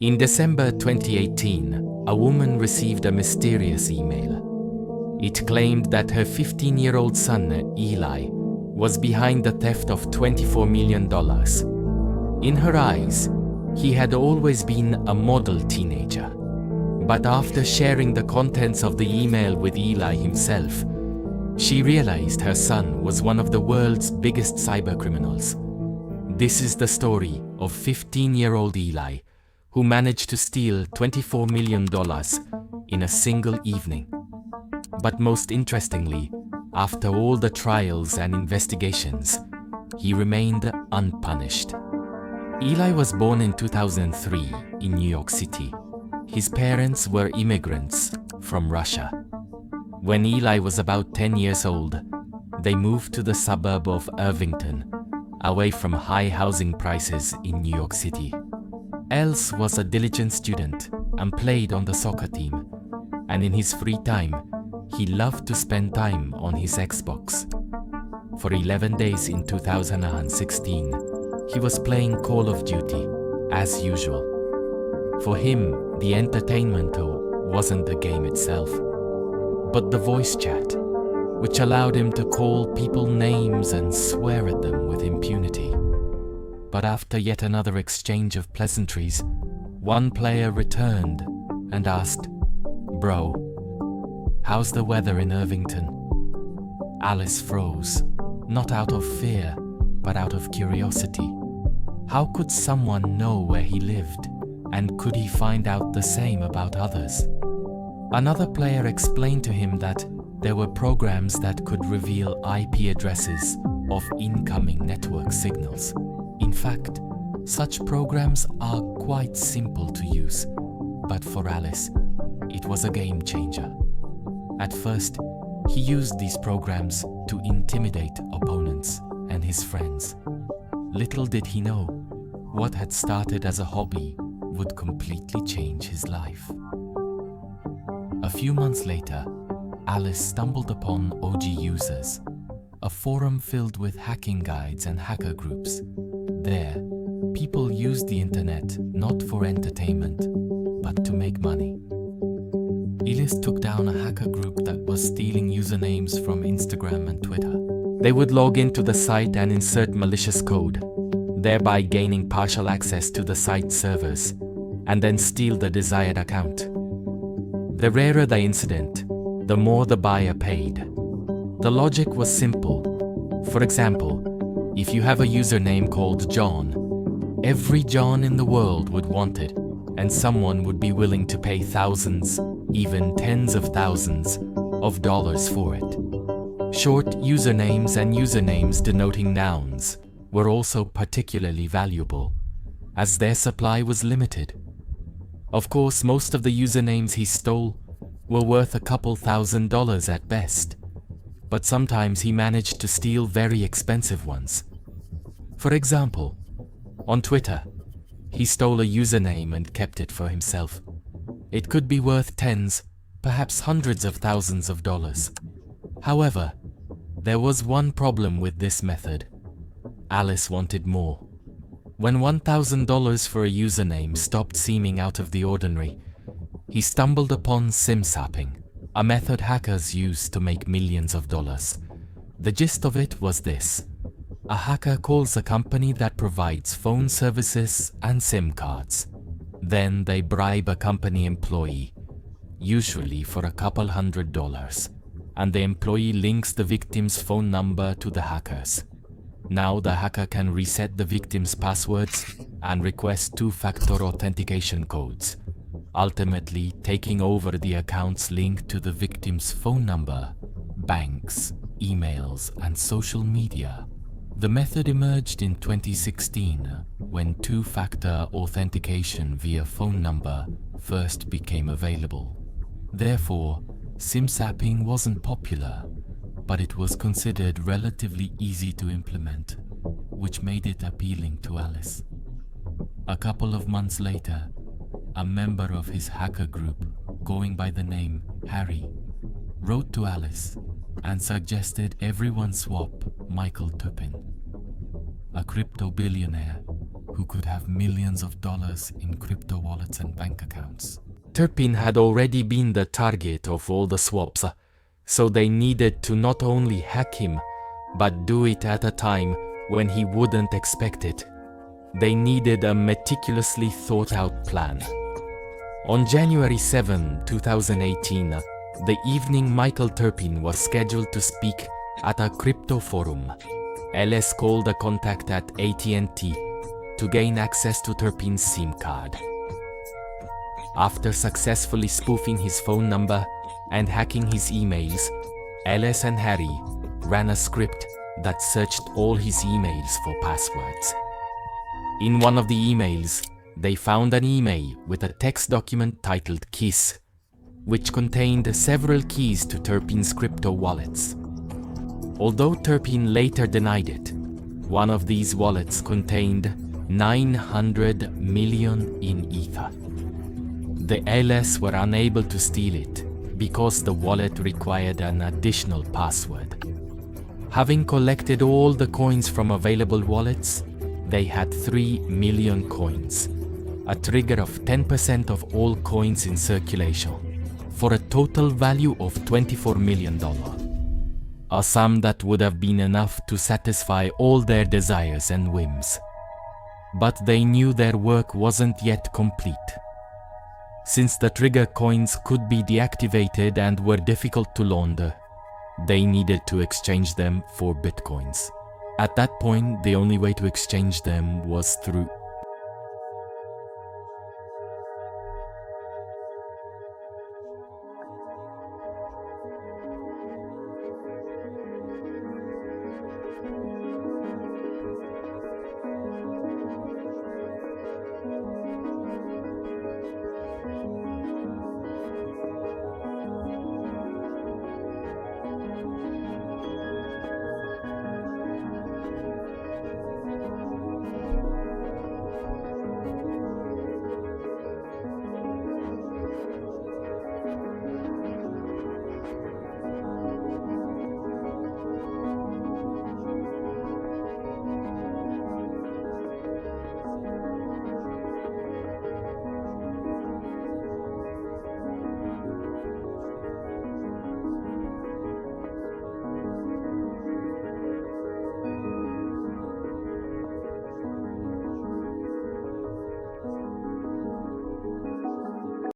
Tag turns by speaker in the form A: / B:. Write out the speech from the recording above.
A: In December 2018, a woman received a mysterious email. It claimed that her 15-year-old son, Eli, was behind the theft of $24 million. In her eyes, he had always been a model teenager. But after sharing the contents of the email with Eli himself, she realized her son was one of the world's biggest cybercriminals. This is the story of 15-year-old Eli, who managed to steal $24 million in a single evening. But most interestingly, after all the trials and investigations, he remained unpunished. Eli was born in 2003 in New York City. His parents were immigrants from Russia. When Eli was about 10 years old, they moved to the suburb of Irvington, away from high housing prices in New York City. Els was a diligent student and played on the soccer team, and in his free time, he loved to spend time on his Xbox. For 11 days in 2016, he was playing Call of Duty, as usual. For him, the entertainment wasn't the game itself, but the voice chat, which allowed him to call people names and swear at them with impunity. But after yet another exchange of pleasantries, one player returned and asked, "Bro, how's the weather in Irvington?" Alice froze, not out of fear, but out of curiosity. How could someone know where he lived, and could he find out the same about others? Another player explained to him that there were programs that could reveal IP addresses of incoming network signals. In fact, such programs are quite simple to use, but for Alice, it was a game changer. At first, he used these programs to intimidate opponents and his friends. Little did he know, what had started as a hobby would completely change his life. A few months later, Alice stumbled upon OG Users, a forum filled with hacking guides and hacker groups. There, people used the internet not for entertainment, but to make money. Ellis took down a hacker group that was stealing usernames from Instagram and Twitter. They would log into the site and insert malicious code, thereby gaining partial access to the site's servers, and then steal the desired account. The rarer the incident, the more the buyer paid. The logic was simple. For example, if you have a username called John, every John in the world would want it, and someone would be willing to pay thousands, even tens of thousands, of dollars for it. Short usernames and usernames denoting nouns were also particularly valuable, as their supply was limited. Of course, most of the usernames he stole were worth a couple $1,000s at best, but sometimes he managed to steal very expensive ones. For example, on Twitter, he stole a username and kept it for himself. It could be worth tens, perhaps hundreds of thousands of dollars. However, there was one problem with this method. Alice wanted more. When $1,000 for a username stopped seeming out of the ordinary, he stumbled upon SIM-sapping, a method hackers use to make millions of dollars. The gist of it was this. A hacker calls a company that provides phone services and SIM cards. Then they bribe a company employee, usually for a couple $100, and the employee links the victim's phone number to the hackers. Now the hacker can reset the victim's passwords and request two-factor authentication codes, ultimately taking over the accounts linked to the victim's phone number, banks, emails, and social media. The method emerged in 2016 when two-factor authentication via phone number first became available. Therefore, SIM-sapping wasn't popular, but it was considered relatively easy to implement, which made it appealing to Alice. A couple of months later, a member of his hacker group, going by the name Harry, wrote to Alice and suggested everyone swap Michael Turpin, a crypto billionaire who could have millions of dollars in crypto wallets and bank accounts. Turpin had already been the target of all the swaps, so they needed to not only hack him, but do it at a time when he wouldn't expect it. They needed a meticulously thought-out plan. On January 7, 2018, the evening Michael Turpin was scheduled to speak at a crypto forum. Ellis called a contact at AT&T to gain access to Turpin's SIM card. After successfully spoofing his phone number and hacking his emails, Ellis and Harry ran a script that searched all his emails for passwords. In one of the emails, they found an email with a text document titled KISS, which contained several keys to Turpin's crypto wallets. Although Turpin later denied it, one of these wallets contained 900 million in Ether. The Ellis were unable to steal it because the wallet required an additional password. Having collected all the coins from available wallets, they had 3 million coins, a trigger of 10% of all coins in circulation, for a total value of $24 million. A sum that would have been enough to satisfy all their desires and whims. But they knew their work wasn't yet complete. Since the trigger coins could be deactivated and were difficult to launder, they needed to exchange them for bitcoins. At that point, the only way to exchange them was through